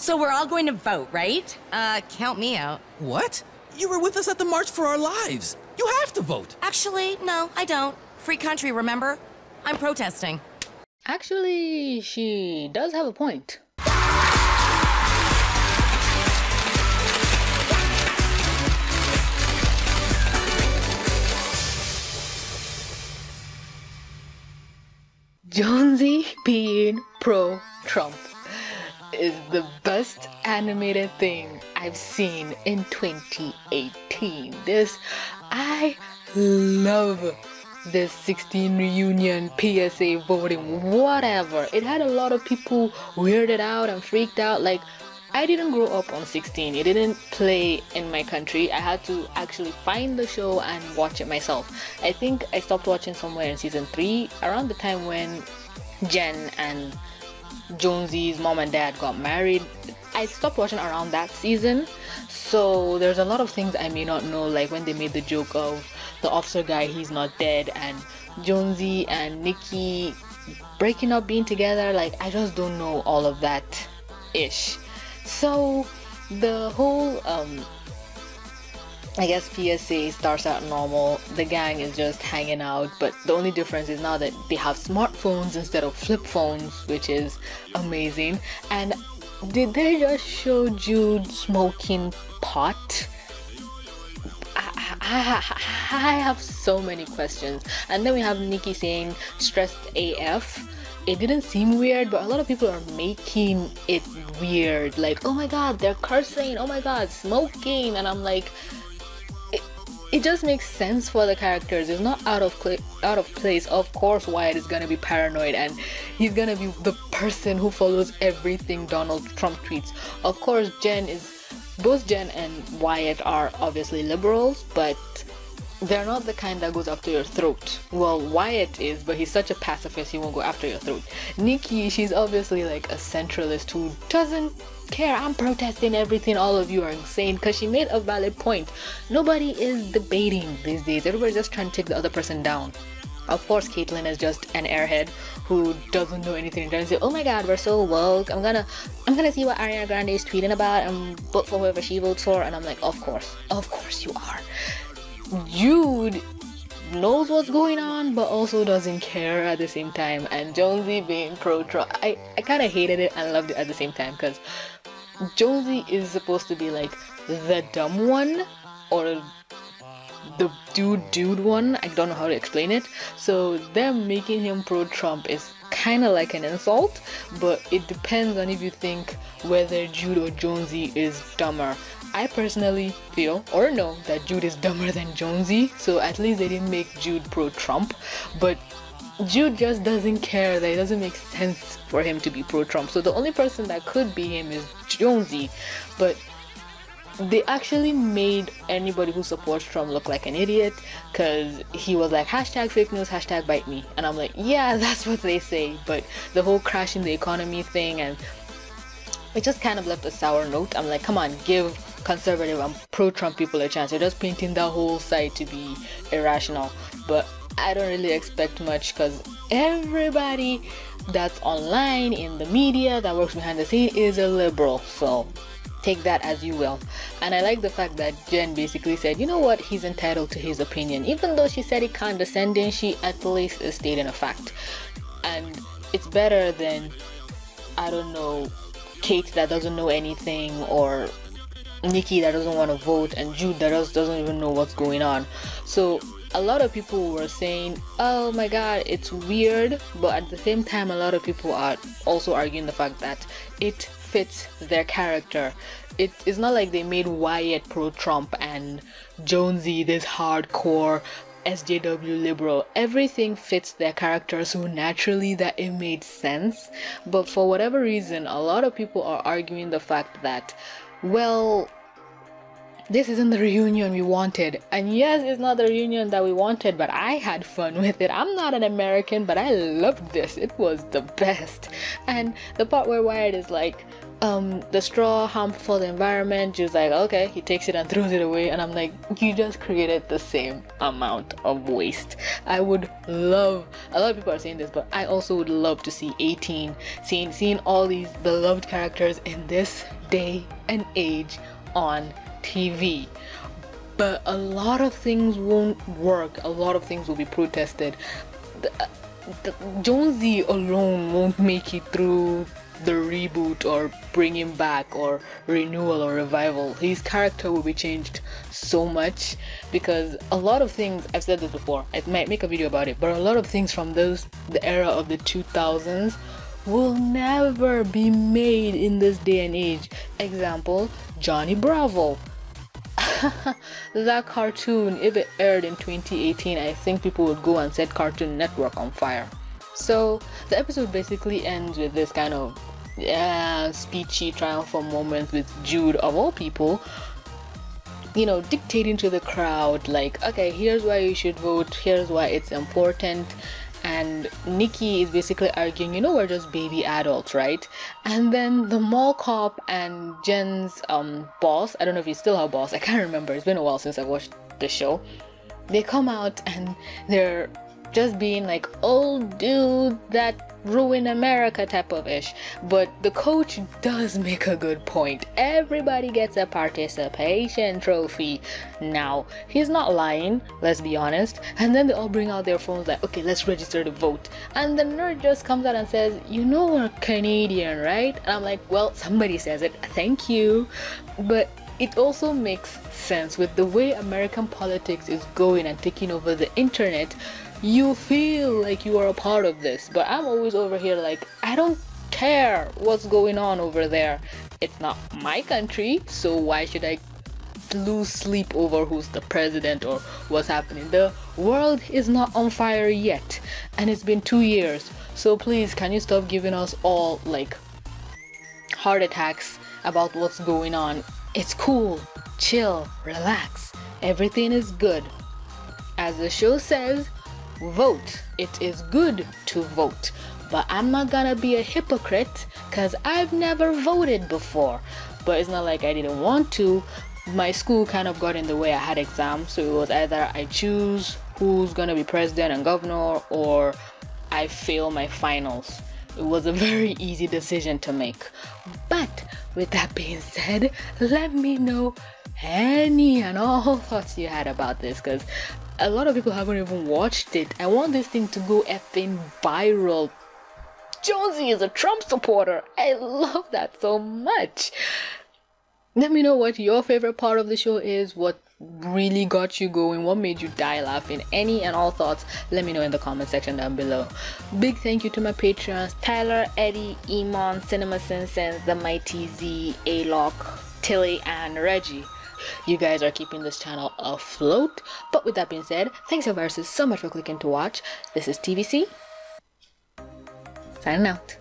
So we're all going to vote, right? Count me out. What? You were with us at the March for Our Lives. You have to vote. Actually, no, I don't. Free country, remember? I'm protesting. Actually, she does have a point. Jonesy being pro-Trump is the best animated thing I've seen in 2018. I love this 16 reunion, PSA voting, whatever. It had a lot of people weirded out and freaked out. Like, I didn't grow up on 16. It didn't play in my country. I had to actually find the show and watch it myself. I think I stopped watching somewhere in season 3, around the time when Jen and Jonesy's mom and dad got married. I stopped watching around that season, so there's a lot of things I may not know, like when they made the joke of the officer guy, he's not dead, and Jonesy and Nikki breaking up, being together. Like, I just don't know all of that ish. So the whole I guess PSA starts out normal. The gang is just hanging out, but the only difference is now that they have smartphones instead of flip phones, which is amazing. And did they just show Jude smoking pot? I have so many questions. And then we have Nikki saying stressed AF. It didn't seem weird, but a lot of people are making it weird. Like, oh my god, they're cursing, oh my god, smoking. And I'm like, it just makes sense for the characters. It's not out of place. Of course Wyatt is gonna be paranoid and he's gonna be the person who follows everything Donald Trump tweets. Of course both Jen and Wyatt are obviously liberals, but they're not the kind that goes after your throat. Well, Wyatt is, but he's such a pacifist, he won't go after your throat. Nikki, she's obviously like a centralist who doesn't care. I'm protesting everything, all of you are insane, because she made a valid point. Nobody is debating these days. Everybody's just trying to take the other person down. Of course, Caitlyn is just an airhead who doesn't know anything and say, oh my god, we're so woke. I'm gonna see what Ariana Grande is tweeting about and vote for whoever she votes for. And I'm like, of course you are. Jude knows what's going on, but also doesn't care at the same time. And Jonesy being pro-Trump, I kind of hated it and loved it at the same time, because Jonesy is supposed to be like the dumb one, or the dude one. I don't know how to explain it. So them making him pro-Trump is kind of like an insult, but it depends on if you think whether Jude or Jonesy is dumber. I personally feel or know that Jude is dumber than Jonesy, so at least they didn't make Jude pro-Trump. But Jude just doesn't care. That it doesn't make sense for him to be pro-Trump. So the only person that could be him is Jonesy. But they actually made anybody who supports Trump look like an idiot, because he was like hashtag fake news, hashtag bite me. And I'm like, yeah, that's what they say. But the whole crashing the economy thing, and it just kind of left a sour note. I'm like, come on, give conservative and pro-Trump people a chance. You're just painting the whole side to be irrational. But I don't really expect much, because everybody that's online in the media that works behind the scene is a liberal, so take that as you will. And I like the fact that Jen basically said, you know what, he's entitled to his opinion. Even though she said it condescending, she at least is stating a fact. And it's better than, I don't know, Kate that doesn't know anything, or Nikki that doesn't want to vote, and Jude that doesn't even know what's going on. So a lot of people were saying, oh my god, it's weird, but at the same time a lot of people are also arguing the fact that it fits their character. It's not like they made Wyatt pro-Trump and Jonesy this hardcore SJW liberal. Everything fits their character so naturally that it made sense. But for whatever reason, a lot of people are arguing the fact that, well, this isn't the reunion we wanted. And yes, it's not the reunion that we wanted, but I had fun with it. I'm not an American, but I loved this. It was the best. And the part where Wyatt is like, the straw harmful for the environment. She was like, okay, he takes it and throws it away, and I'm like, you just created the same amount of waste. I would love, a lot of people are saying this, but I also would love to see 18 seeing all these beloved characters in this day and age on TV. But a lot of things won't work, a lot of things will be protested. Jonesy alone won't make it through the reboot or bring him back or renewal or revival. His character will be changed so much, because a lot of things, I've said this before, I might make a video about it, but a lot of things from the era of the 2000s will never be made in this day and age. Example, Johnny Bravo. That cartoon, if it aired in 2018, I think people would go and set Cartoon Network on fire. So the episode basically ends with this kind of speechy triumphal moment with Jude, of all people, you know, dictating to the crowd like, okay, here's why you should vote, here's why it's important. And Nikki is basically arguing, you know, we're just baby adults, right? And then the mall cop and Jen's boss, I don't know if he's still her boss, I can't remember, it's been a while since I watched the show. They come out and they're just being like, oh dude, that ruined America type of ish. But the coach does make a good point. Everybody gets a participation trophy. Now, he's not lying, let's be honest. And then they all bring out their phones like, okay, let's register to vote. And the nerd just comes out and says, you know we're Canadian, right? And I'm like, well, somebody says it, thank you. But it also makes sense with the way American politics is going and taking over the internet. You feel like you are a part of this, but I'm always over here like, I don't care what's going on over there. It's not my country, so why should I lose sleep over who's the president or what's happening? The world is not on fire yet, and it's been 2 years. So please, can you stop giving us all like heart attacks about what's going on? It's cool, chill, relax, everything is good. As the show says, vote. It is good to vote, but I'm not gonna be a hypocrite because I've never voted before. But it's not like I didn't want to. My school kind of got in the way. I had exams, so it was either I choose who's gonna be president and governor, or I fail my finals. It was a very easy decision to make. But with that being said, let me know any and all thoughts you had about this, because a lot of people haven't even watched it. I want this thing to go effing viral. Jonesy is a Trump supporter. I love that so much. Let me know what your favorite part of the show is, what really got you going, what made you die laughing. Any and all thoughts, let me know in the comment section down below. Big thank you to my patrons, Tyler, Eddie, Emon, Cinema Simpsons, The Mighty Z, A-Lock, Tilly, and Reggie. You guys are keeping this channel afloat. But with that being said, thanks so very so much for clicking to watch. This is TVC, signing out.